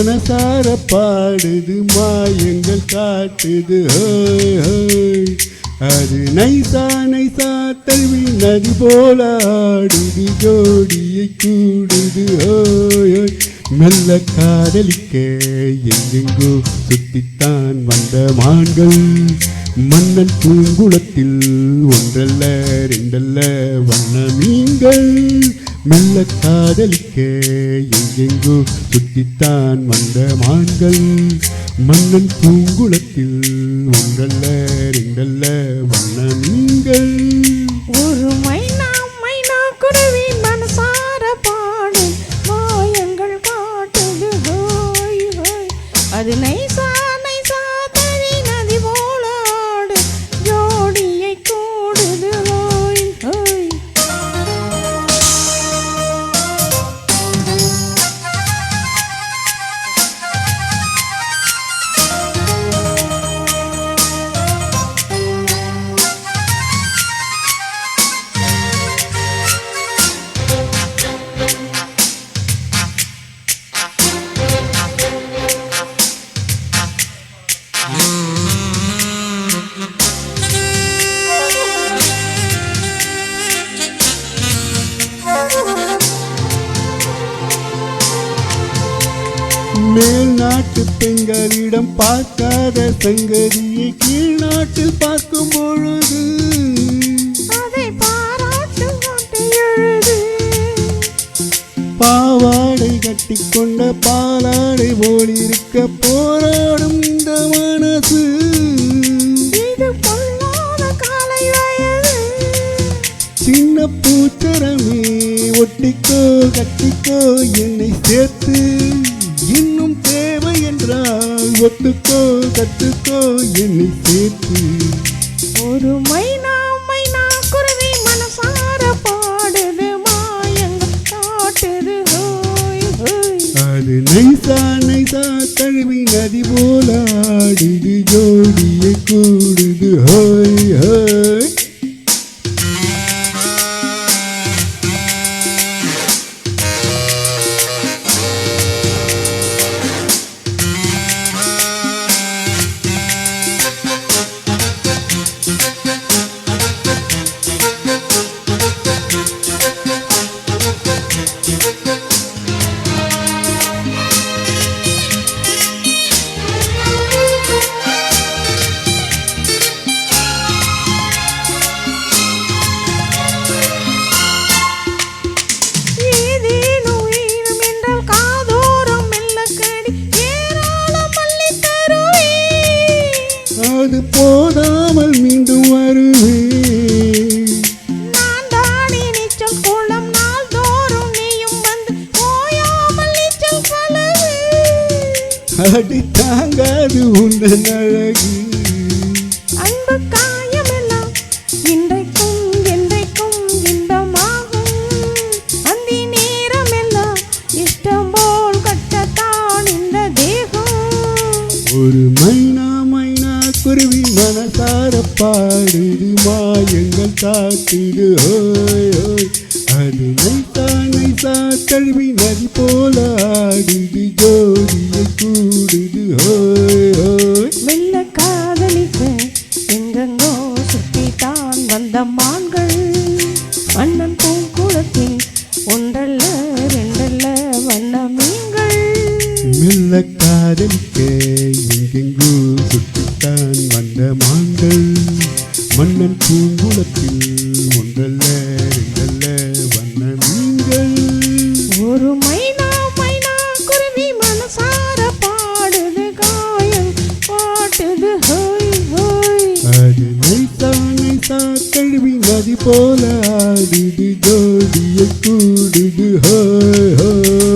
மனசார பாடுது மாயங்கள் காட்டுது ஹோய் ஹோய். அது நைசா நைசா தழுவி நதி போல ஆடுது ஜோடியை கூடுது ஹோய் ஹோய். மெல்ல காதலிக்க எங்கெங்கோ சுத்தித்தான் வந்த மான்கள் மன்னன் பூங்குளத்தில் ஒன்றல்ல ரெண்டல்ல வண்ண மீன்கள். மெல்ல காதலிக்க எங்கெங்கோ சுத்தித்தான் வந்த மான்கள் மன்னன் பூங்குளத்தில் ஒன்றல்ல ரெண்டல்ல வண்ண மீன்கள். ஒரு மைனா மைனா குருவி மனசார பாடு மாயங்கள் காட்டுது ஹோய் ஹோய். அது நைசா நைசா தழி நதி போல ஆடு ஜோடியை கூடுது ஹோய் ஹோய். மேல் நாட்டு பெண்களிடம் பார்க்காத சங்கதியை கீழ் நாட்டில் பார்க்கும் பொழுது அதை பாராட்டு மாட்டு எழுது. பாவாடை கட்டிக்கொண்ட பாலாடை போலிருக்க போராடும் இந்த மனசு. இது பொல்லாத காலை வயது. சின்ன பூச்சரமே ஒட்டிக்கோ கட்டிக்கோ என்னை சேர்த்து இன்னும் தேவை என்றால் ஒத்துக்கோ கத்துக்கோ என்னை சேர்த்து. ஒரு மைனா மைனா குருவி மனசார பாடுது மாயங்கள் காட்டுது ஹோய் ஹோய். அது நைசா நைசா தழுவி நதி போல ஆடுது ஜோடியை கூடுது ஹோய் ஹோய். அது போதாமல் மீண்டும் வருவேன். நான் தானே நீச்சல் குளம் நாள்தோறும் நீயும் வந்து ஓயாமல் நீச்சல் பழகு. அடி தாங்காது உந்தன் அழகு. அன்பு காயமெல்லாம் இன்றைக்கும் என்றைக்கும் இன்பமாகும். அந்தி நேரமெல்லாம் இஷ்டம் போல் கட்டத்தான் இந்த தேகம். ஒரு மைனா மைனா குருவி மனசார பாடுது மாயங்கள் காட்டுது ஹோய் ஹோய். அது நைசா நைசா தழுவி நதி போல ஆடுது ஜோடியை கூடுது ஹோய் ஹோய். மெல்ல காதலிக்க எங்கெங்கோ சுற்றித்தான் வந்த மான்கள் அண்ணன் பூங்குளத்தில் ஒன்றல்ல ரெண்டல்ல வண்ண மீன்கள். மெல்ல காதலிக்க எங்கெங்கோ சுற்றித்தான் வந்த மான்கள் மன்னன் பூங்குளத்தில் ஒன்றல்ல ரெண்டல்ல வண்ண மீன்கள். ஒரு மைனா மைனா குருவி மனசார பாடுது காயம் பாட்டுது ஹோய் ஹோய். அது நைசா நைசா தழுவி நதி போல ஆடுது ஜோடியை கூடுது ஹோய் ஹோய்.